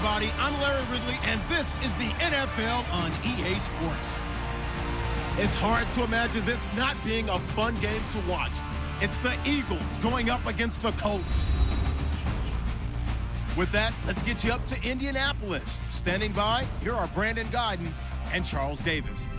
everybody. I'm Larry Ridley, and this is the NFL on EA Sports. It's hard to imagine this not being a fun game to watch. It's the Eagles going up against the Colts. With that, let's get you up to Indianapolis. Standing by, here are Brandon Godden and Charles Davis.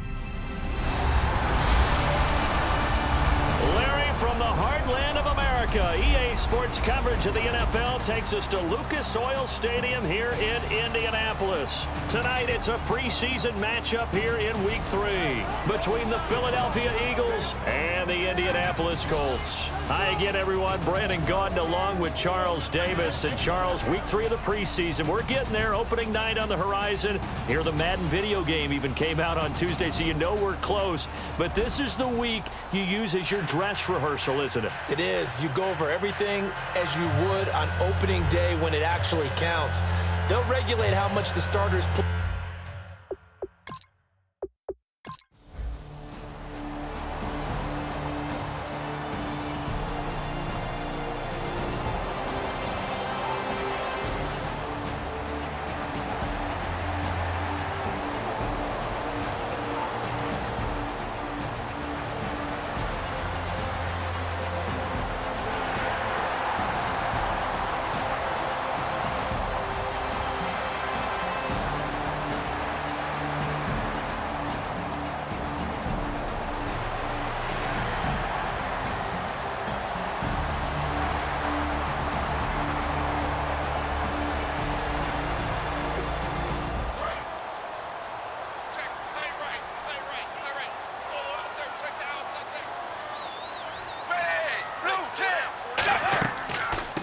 Larry, from the heartland of America, EA Sports coverage of the NFL takes us to Lucas Oil Stadium here in Indianapolis. Tonight, it's a preseason matchup here in Week 3 between the Philadelphia Eagles and the Indianapolis Colts. Hi again, everyone. Brandon Gaudin along with Charles Davis. And Charles, Week 3 of the preseason. We're getting there. Opening night on the horizon. Here, the Madden video game even came out on Tuesday, so you know we're close. But this is the week you use as your dress rehearsal, isn't it? It is. You go over everything as you would on opening day when it actually counts. They'll regulate how much the starters play.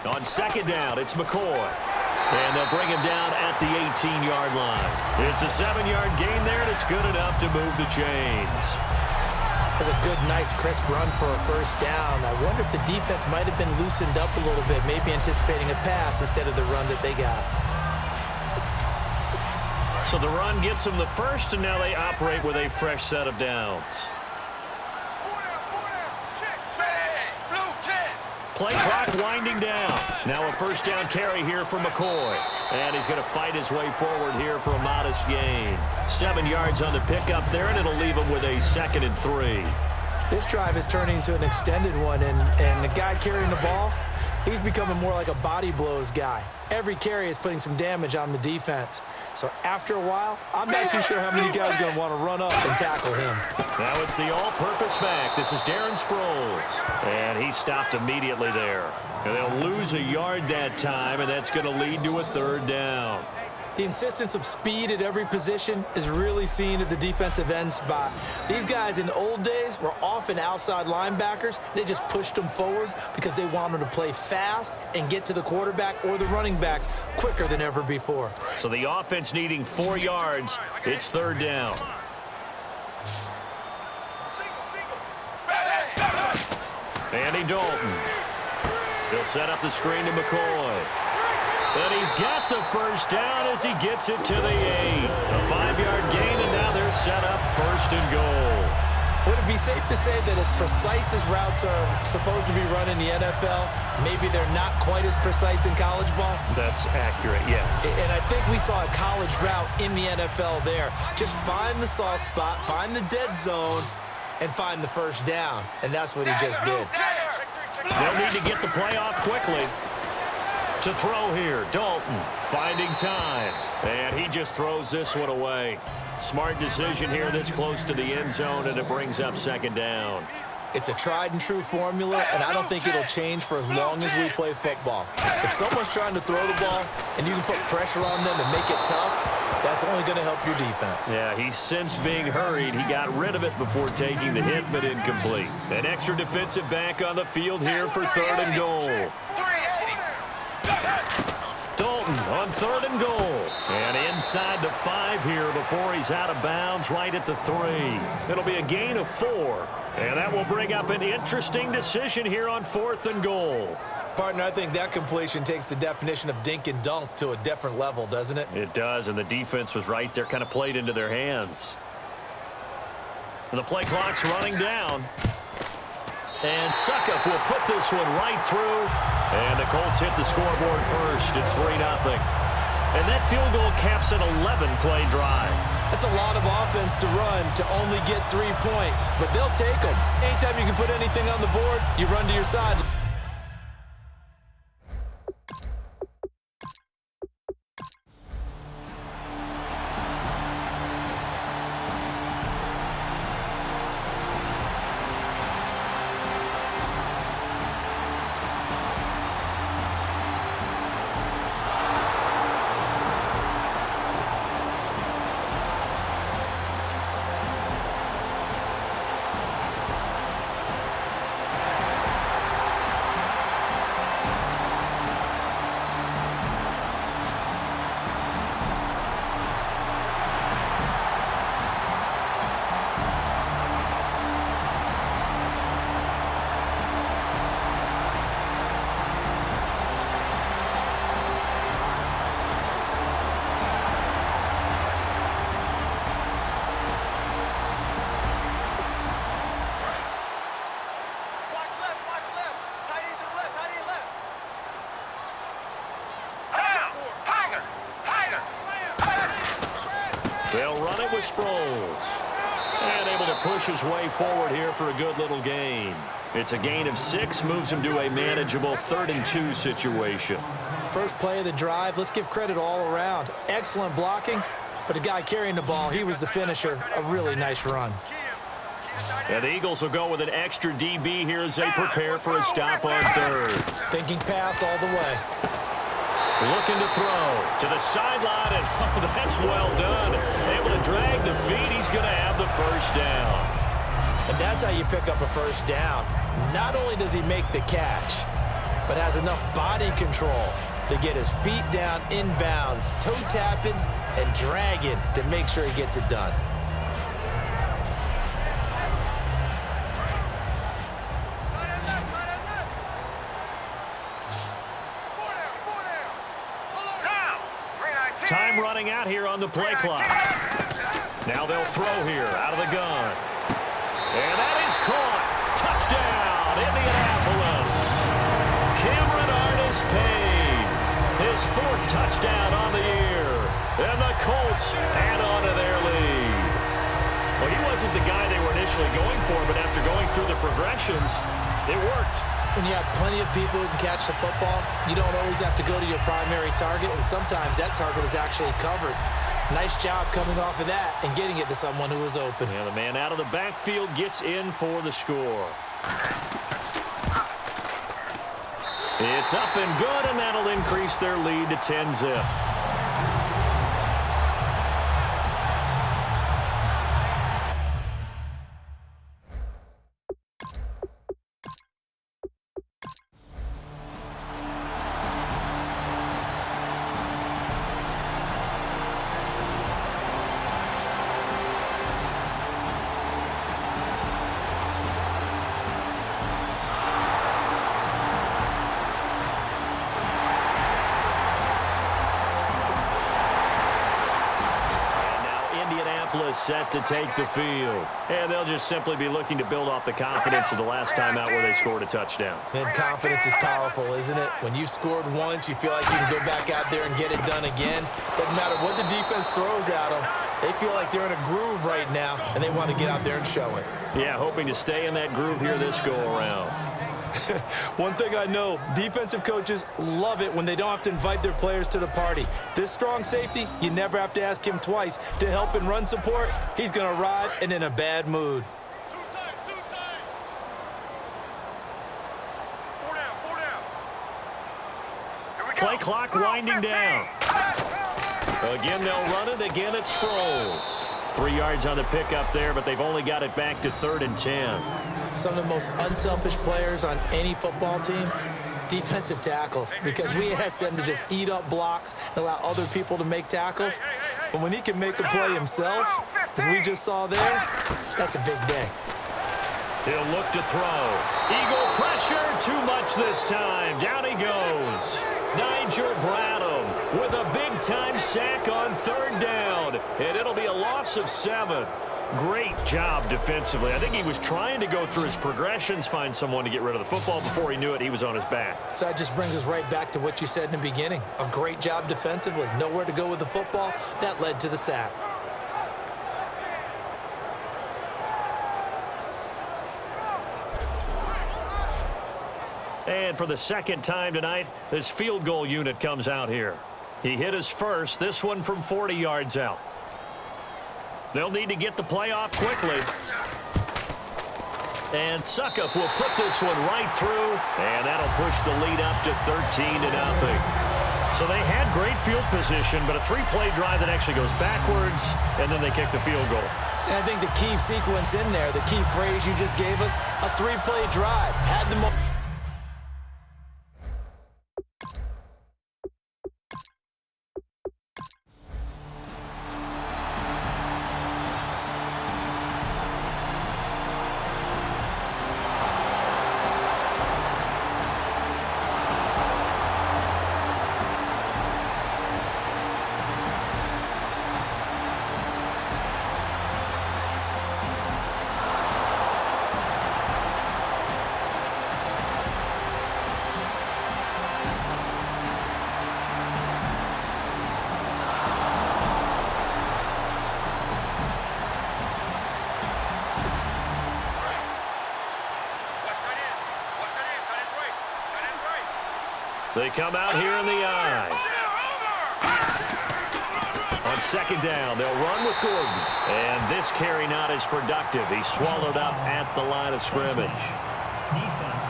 On second down, it's McCoy. And they'll bring him down at the 18-yard line. It's a 7-yard gain there, and it's good enough to move the chains. That's a good, nice, crisp run for a first down. I wonder if the defense might have been loosened up a little bit, maybe anticipating a pass instead of the run that they got. So the run gets them the first, and now they operate with a fresh set of downs. Play clock winding down. Now a first down carry here for McCoy. And he's going to fight his way forward here for a modest gain. 7 yards on the pickup there, and it'll leave him with a 2nd and 3. This drive is turning into an extended one, and the guy carrying the ball, he's becoming more like a body blows guy. Every carry is putting some damage on the defense. So after a while, I'm not too sure how many guys are going to want to run up and tackle him. Now it's the all-purpose back. This is Darren Sproles. And he stopped immediately there. And they'll lose a yard that time, and that's going to lead to a 3rd down. The insistence of speed at every position is really seen at the defensive end spot. These guys in the old days were often outside linebackers. They just pushed them forward because they wanted to play fast and get to the quarterback or the running backs quicker than ever before. So the offense needing 4 yards. It's 3rd down. Andy Dalton. He'll set up the screen to McCoy. And he's got the first down as he gets it to the 8. A 5-yard gain, and now they're set up 1st and goal. Would it be safe to say that as precise as routes are supposed to be run in the NFL, maybe they're not quite as precise in college ball? That's accurate, yeah. And I think we saw a college route in the NFL there. Just find the soft spot, find the dead zone, and find the first down. And that's what he just did. They'll need to get the play off quickly. To throw here, Dalton finding time. And he just throws this one away. Smart decision here this close to the end zone, and it brings up 2nd down. It's a tried-and-true formula, and I don't think it'll change for as long as we play football. If someone's trying to throw the ball and you can put pressure on them and make it tough, that's only going to help your defense. Yeah, he's since being hurried. He got rid of it before taking the hit, but incomplete. An extra defensive back on the field here for 3rd and goal. Dalton on 3rd and goal. And inside the 5 here before he's out of bounds right at the 3. It'll be a gain of 4. And that will bring up an interesting decision here on 4th and goal. Partner, I think that completion takes the definition of dink and dunk to a different level, doesn't it? It does, and the defense was right there, kind of played into their hands. And the play clock's running down. And Suckup will put this one right through. And the Colts hit the scoreboard first. It's 3-0. And that field goal caps an 11-play drive. That's a lot of offense to run to only get 3 points, but they'll take them. Anytime you can put anything on the board, you run to your side. They'll run it with Sproles. And able to push his way forward here for a good little gain. It's a gain of 6, moves him to a manageable 3rd and 2 situation. First play of the drive, let's give credit all around. Excellent blocking, but the guy carrying the ball, he was the finisher. A really nice run. And the Eagles will go with an extra DB here as they prepare for a stop on 3rd. Thinking pass all the way. Looking to throw to the sideline, and oh, that's well done. Able to drag the feet. He's going to have the first down. And that's how you pick up a first down. Not only does he make the catch, but has enough body control to get his feet down inbounds, toe tapping and dragging to make sure he gets it done. Time running out here on the play clock. Now they'll throw here out of the gun. And that is caught. Touchdown, Indianapolis. Cameron Artis-Payne, his 4th touchdown on the year. And the Colts add on to their lead. Well, he wasn't the guy they were initially going for, but after going through the progressions, it worked. When you have plenty of people who can catch the football, you don't always have to go to your primary target, and sometimes that target is actually covered. Nice job coming off of that and getting it to someone who was open. Yeah, the man out of the backfield gets in for the score. It's up and good, and that'll increase their lead to 10-zip. Set to take the field. And they'll just simply be looking to build off the confidence of the last time out where they scored a touchdown. And confidence is powerful, isn't it? When you've scored once, you feel like you can go back out there and get it done again. Doesn't matter what the defense throws at them. They feel like they're in a groove right now, and they want to get out there and show it. Yeah, hoping to stay in that groove here this go-around. One thing I know, defensive coaches love it when they don't have to invite their players to the party. This strong safety, you never have to ask him twice to help in run support. He's going to arrive and in a bad mood. Play clock winding down. Again, they'll run it. Again, it's Sproles. 3 yards on the pickup there, but they've only got it back to 3rd and 10. Some of the most unselfish players on any football team, defensive tackles, because we ask them to just eat up blocks and allow other people to make tackles. But when he can make a play himself, as we just saw there, that's a big day. He'll look to throw. Eagle pressure, too much this time. Down he goes. Nigel Bradham with a big-time sack on 3rd down, and it'll be a loss of 7. Great job defensively. I think he was trying to go through his progressions, find someone to get rid of the football. Before he knew it, he was on his back. So that just brings us right back to what you said in the beginning. A great job defensively. Nowhere to go with the football. That led to the sack. And for the second time tonight, this field goal unit comes out here. He hit his first, this one from 40 yards out. They'll need to get the play off quickly. And Suckup will put this one right through, and that'll push the lead up to 13-0. So they had great field position, but a three-play drive that actually goes backwards, and then they kick the field goal. And I think the key sequence in there, the key phrase you just gave us, a three-play drive. Had the They come out here in the eye. On second down, they'll run with Gordon. And this carry not as productive. He's swallowed up at the line of scrimmage. Defense.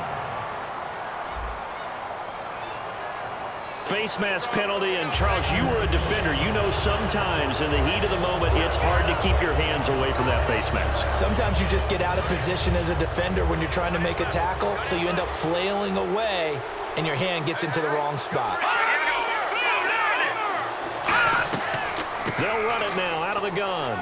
Face mask penalty, and Charles, you were a defender. You know sometimes in the heat of the moment, it's hard to keep your hands away from that face mask. Sometimes you just get out of position as a defender when you're trying to make a tackle, so you end up flailing away, and your hand gets into the wrong spot. They'll run it now out of the gun.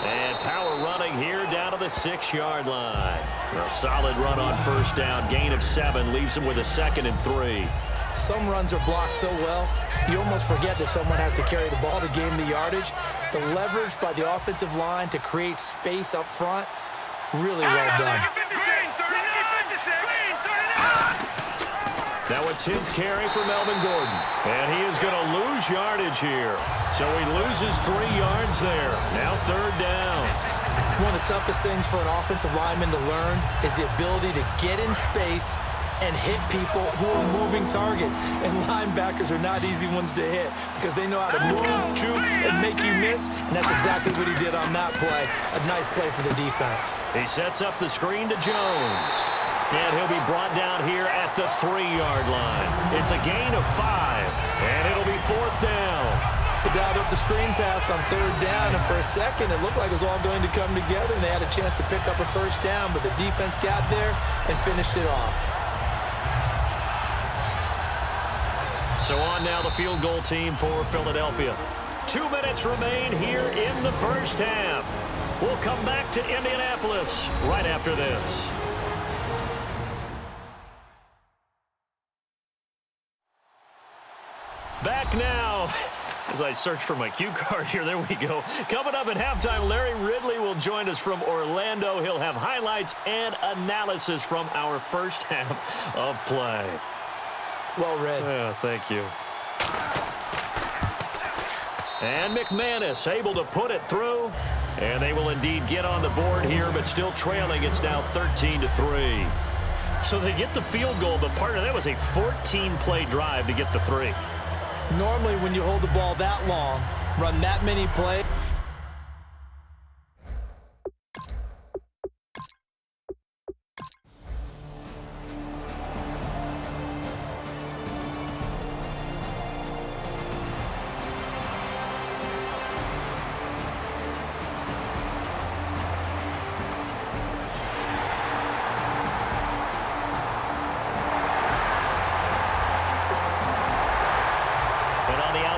And power running here down to the 6-yard line. A solid run on first down. Gain of 7 leaves him with a 2nd and 3. Some runs are blocked so well, you almost forget that someone has to carry the ball to gain the yardage. The leverage by the offensive line to create space up front, really well done. Now a 10th carry for Melvin Gordon. And he is going to lose yardage here. So he loses 3 yards there. Now 3rd down. One of the toughest things for an offensive lineman to learn is the ability to get in space and hit people who are moving targets. And linebackers are not easy ones to hit because they know how to move, juke, and make you miss. And that's exactly what he did on that play. A nice play for the defense. He sets up the screen to Jones. And he'll be brought down here at the 3-yard line. It's a gain of 5. And it'll be 4th down. They dialed up the screen pass on 3rd down, and for a second it looked like it was all going to come together, and they had a chance to pick up a first down, but the defense got there and finished it off. So on now the field goal team for Philadelphia. 2 minutes remain here in the first half. We'll come back to Indianapolis right after this. Back now, as I search for my cue card here, there we go. Coming up at halftime, Larry Ridley will join us from Orlando. He'll have highlights and analysis from our first half of play. Well read. Yeah, thank you. And McManus able to put it through. And they will indeed get on the board here, but still trailing. It's now 13-3. So they get the field goal, but part of that was a 14-play drive to get the 3. Normally, when you hold the ball that long, run that many plays,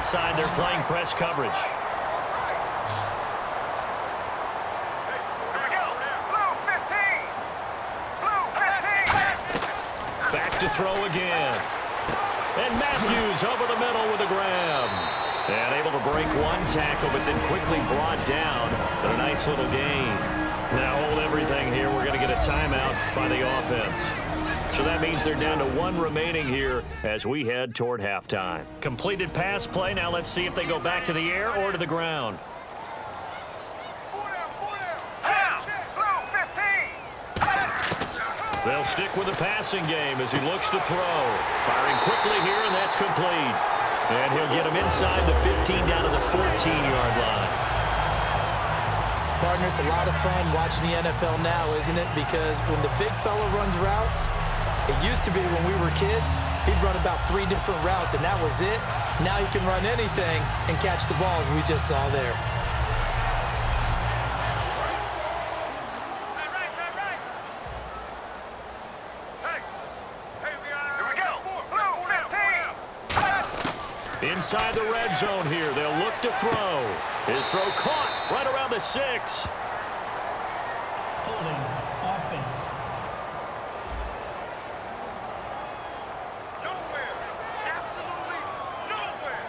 outside, they're playing press coverage. Back to throw again. And Matthews over the middle with a grab. And able to break one tackle, but then quickly brought down. But a nice little gain. Now hold everything here. We're going to get a timeout by the offense. So that means they're down to one remaining here as we head toward halftime. Completed pass play. Now let's see if they go back to the air or to the ground. They'll stick with the passing game as he looks to throw. Firing quickly here, and that's complete. And he'll get him inside the 15 down to the 14-yard line. Partner, it's a lot of fun watching the NFL now, isn't it? Because when the big fella runs routes, it used to be when we were kids, he'd run about 3 different routes, and that was it. Now he can run anything and catch the ball, as we just saw there. Inside the red zone here, they'll look to throw. His throw caught right around the 6. Holding offense. Nowhere. Absolutely nowhere.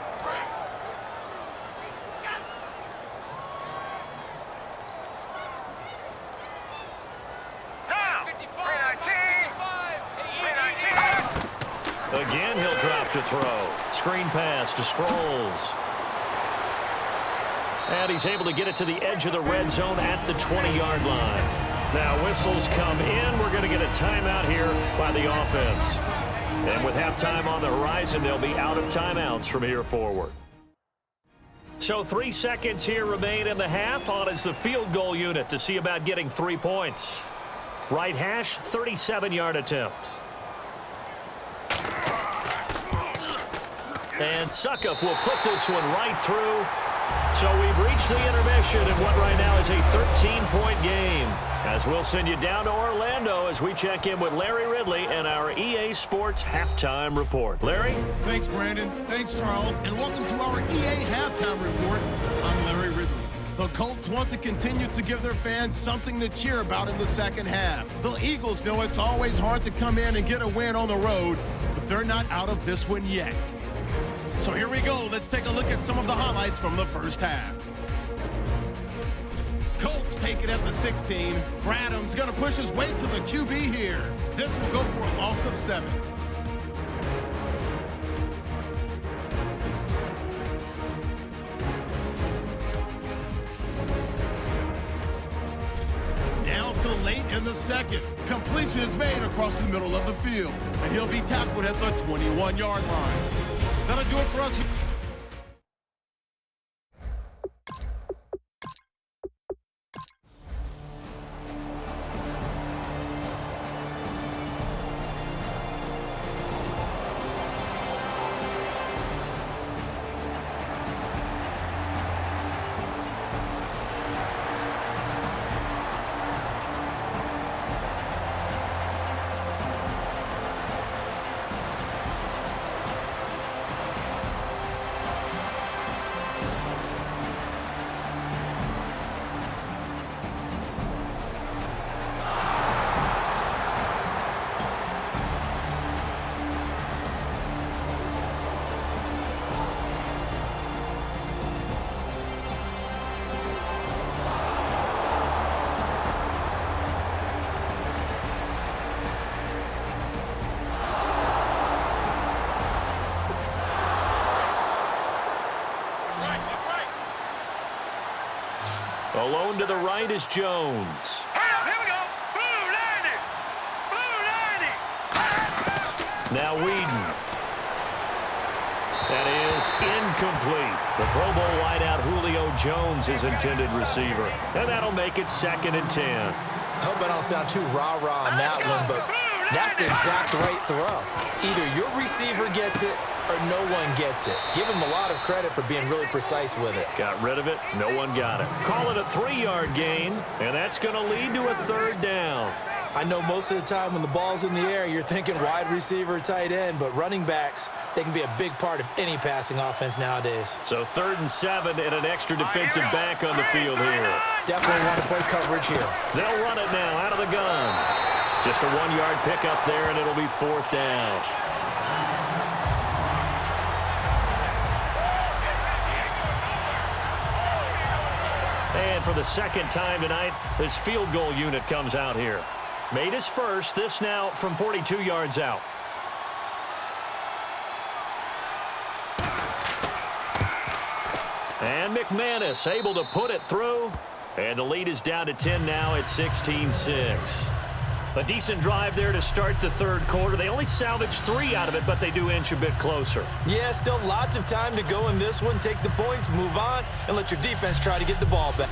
Down. 319. Again, he'll drop to throw. Screen pass to Sproles. And he's able to get it to the edge of the red zone at the 20-yard line. Now whistles come in. We're going to get a timeout here by the offense. And with halftime on the horizon, they'll be out of timeouts from here forward. So 3 seconds here remain in the half. On is the field goal unit to see about getting 3 points. Right hash, 37-yard attempt. And Suckup will put this one right through. So we've reached the intermission in what right now is a 13-point game. As we'll send you down to Orlando as we check in with Larry Ridley and our EA Sports Halftime Report. Larry? Thanks, Brandon. Thanks, Charles. And welcome to our EA Halftime Report. I'm Larry Ridley. The Colts want to continue to give their fans something to cheer about in the second half. The Eagles know it's always hard to come in and get a win on the road, but they're not out of this one yet. So here we go. Let's take a look at some of the highlights from the first half. Colts take it at the 16. Bradham's going to push his way to the QB here. This will go for a loss of 7. Down to late in the second. Completion is made across the middle of the field, and he'll be tackled at the 21-yard line. That'll do it for us. Alone to the right is Jones. Here we go. Blue 90. Now Whedon. That is incomplete. The Pro Bowl wideout Julio Jones is intended receiver. And that'll make it 2nd and 10. I hope I don't sound too rah-rah on that one, but that's the exact right throw. Either your receiver gets it or no one gets it. Give him a lot of credit for being really precise with it. Got rid of it. No one got it. Call it a 3-yard gain, and that's going to lead to a 3rd down. I know most of the time when the ball's in the air, you're thinking wide receiver, tight end, but running backs, they can be a big part of any passing offense nowadays. So 3rd and 7 and an extra defensive back on the field here. Definitely want to play coverage here. They'll run it now out of the gun. Just a 1-yard pickup there, and it'll be 4th down. And for the second time tonight, this field goal unit comes out here. Made his first, this now from 42 yards out. And McManus able to put it through. And the lead is down to 10 now at 16-6. A decent drive there to start the third quarter. They only salvaged 3 out of it, but they do inch a bit closer. Yeah, still lots of time to go in this one. Take the points, move on, and let your defense try to get the ball back.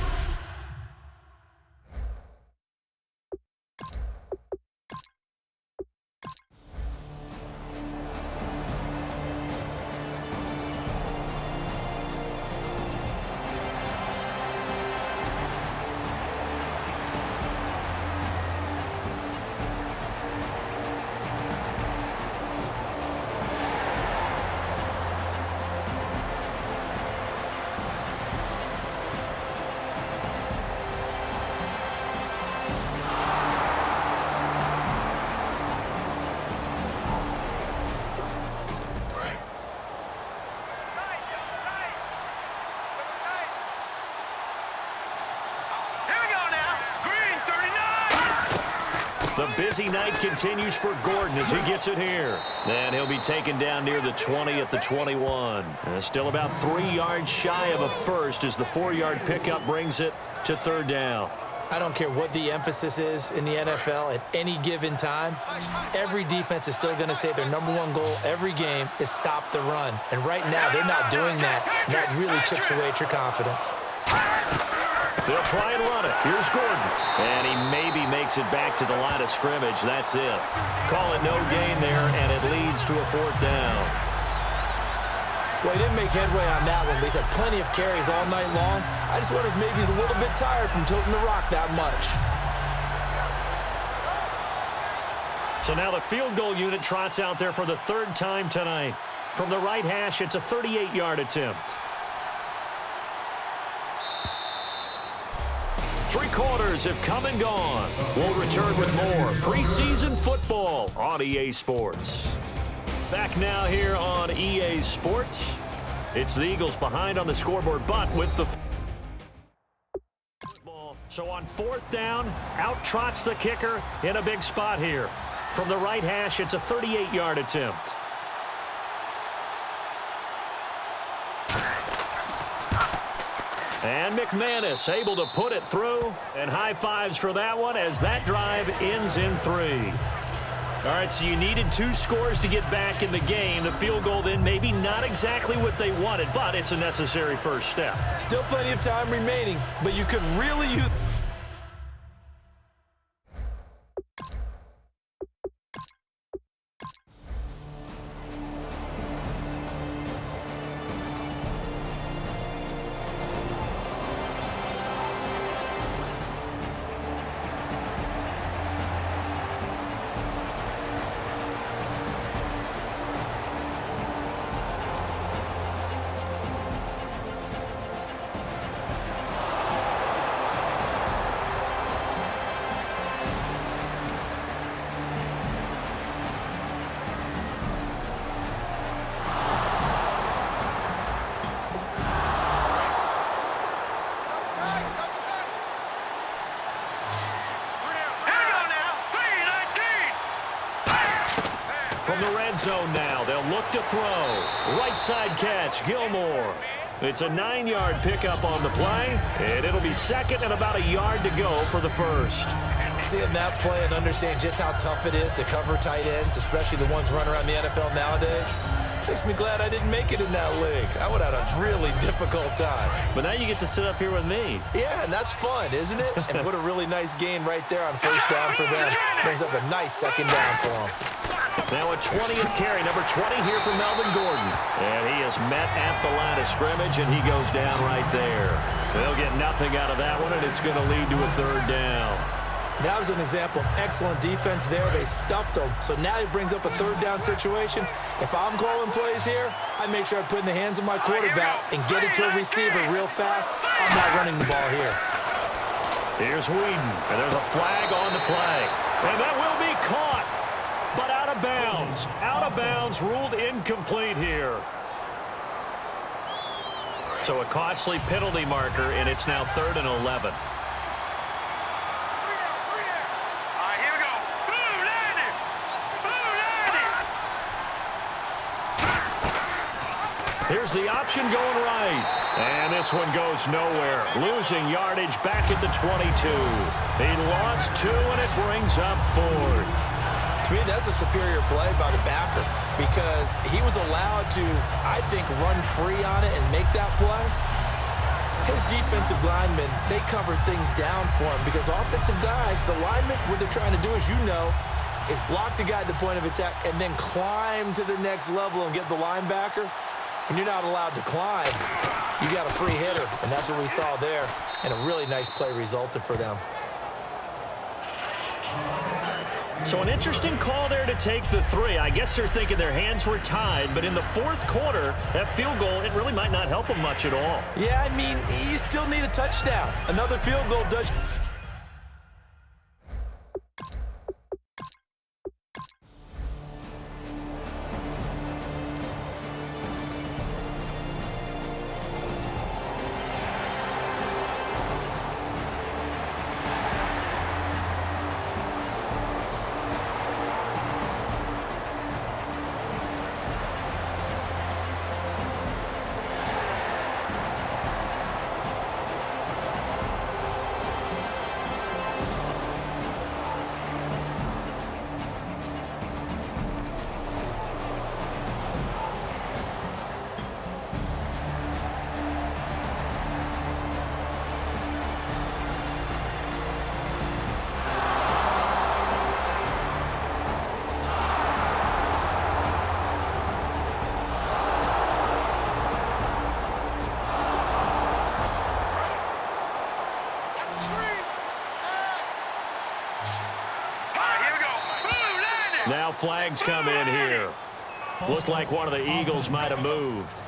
The busy night continues for Gordon as he gets it here. And he'll be taken down near the 20 at the 21. And still about 3 yards shy of a first as the 4-yard pickup brings it to third down. I don't care what the emphasis is in the NFL at any given time. Every defense is still going to say their #1 goal every game is stop the run. And right now, they're not doing that. That really chips away at your confidence. They'll try and run it. Here's Gordon. And he maybe makes it back to the line of scrimmage. That's it. Call it no gain there, and it leads to a 4th down. Well, he didn't make headway on that one, but he's had plenty of carries all night long. I just wonder if maybe he's a little bit tired from tilting the rock that much. So now the field goal unit trots out there for the 3rd time tonight. From the right hash, it's a 38-yard attempt. 3 quarters have come and gone. We'll return with more preseason football on EA Sports. Back now here on EA Sports. It's the Eagles behind on the scoreboard, but with the football. So on 4th down, out trots the kicker in a big spot here. From the right hash, it's a 38-yard attempt. And McManus able to put it through. And high fives for that one as that drive ends in 3. All right, so you needed 2 scores to get back in the game. The field goal then maybe not exactly what they wanted, but it's a necessary first step. Still plenty of time remaining, but you could really use... Zone now. They'll look to throw. Right side catch, Gilmore. It's a 9-yard pickup on the play, and it'll be 2nd and about a yard to go for the first. Seeing that play and understanding just how tough it is to cover tight ends, especially the ones running around the NFL nowadays, makes me glad I didn't make it in that league. I would have had a really difficult time. But now you get to sit up here with me. Yeah, and that's fun, isn't it? And what a really nice gain right there on 1st down for them. Brings up a nice 2nd down for them. Now a 20th carry, number 20 here for Melvin Gordon. And he is met at the line of scrimmage, and he goes down right there. They'll get nothing out of that one, and it's going to lead to a 3rd down. That was an example of excellent defense there. They stuffed him. So now he brings up a 3rd down situation. If I'm calling plays here, I make sure I put it in the hands of my quarterback and get it to a receiver real fast. I'm not running the ball here. Here's Whedon, and there's a flag on the play. And that will be caught. But out of bounds. Out of bounds, ruled incomplete here. So a costly penalty marker, and it's now 3rd and 11. Here we go. Boom, landed. Boom, landed. Here's the option going right. And this one goes nowhere. Losing yardage back at the 22. He lost 2, and it brings up 4th. To me, that's a superior play by the backer because he was allowed to, I think, run free on it and make that play. His defensive linemen, they covered things down for him because offensive guys, the linemen, what they're trying to do, as you know, is block the guy at the point of attack and then climb to the next level and get the linebacker. When you're not allowed to climb, you got a free hitter, and that's what we saw there, and a really nice play resulted for them. So an interesting call there to take the 3. I guess they're thinking their hands were tied, but in the 4th quarter, that field goal, it really might not help them much at all. Yeah, I mean, you still need a touchdown. Another field goal does. Now flags come in here. Looked like one of the Eagles might have moved.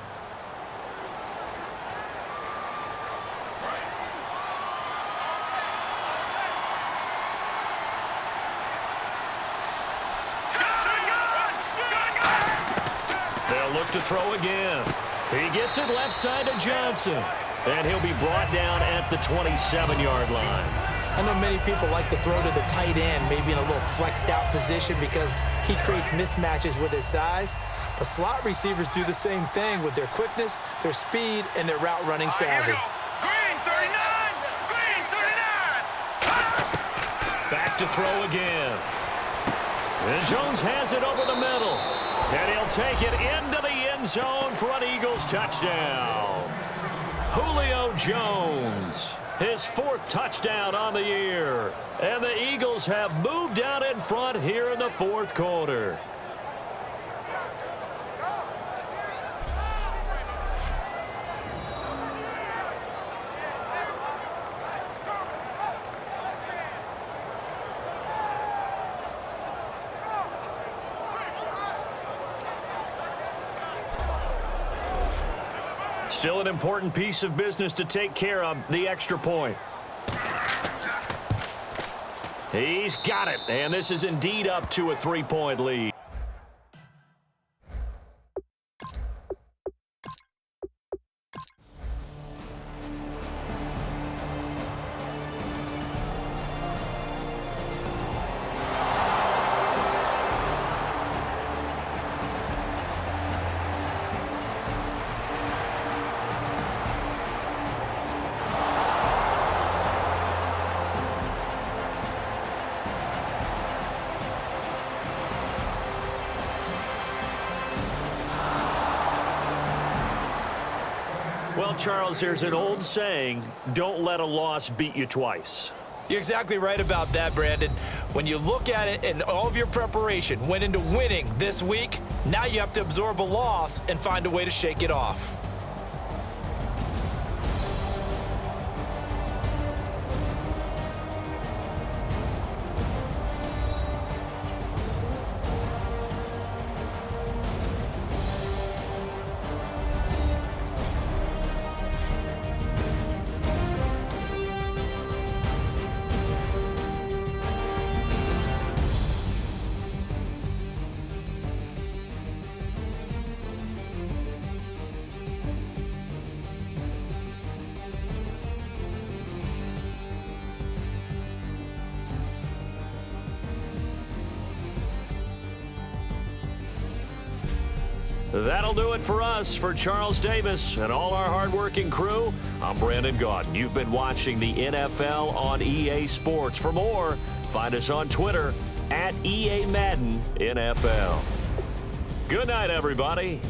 They'll look to throw again. He gets it left side to Johnson. And he'll be brought down at the 27-yard line. I know many people like to throw to the tight end, maybe in a little flexed out position because he creates mismatches with his size. But slot receivers do the same thing with their quickness, their speed, and their route running savvy. Green 39! Green 39! Back to throw again. And Jones has it over the middle. And he'll take it into the end zone for an Eagles touchdown. Julio Jones, his 4th touchdown on the year. And the Eagles have moved out in front here in the 4th quarter. Still an important piece of business to take care of, the extra point. He's got it, and this is indeed up to a 3-point lead. Well, Charles, there's an old saying, don't let a loss beat you twice. You're exactly right about that, Brandon. When you look at it and all of your preparation went into winning this week, now you have to absorb a loss and find a way to shake it off. That'll do it for us. For Charles Davis and all our hardworking crew, I'm Brandon Gaudin. You've been watching the NFL on EA Sports. For more, find us on Twitter @EA Madden NFL. Good night, everybody.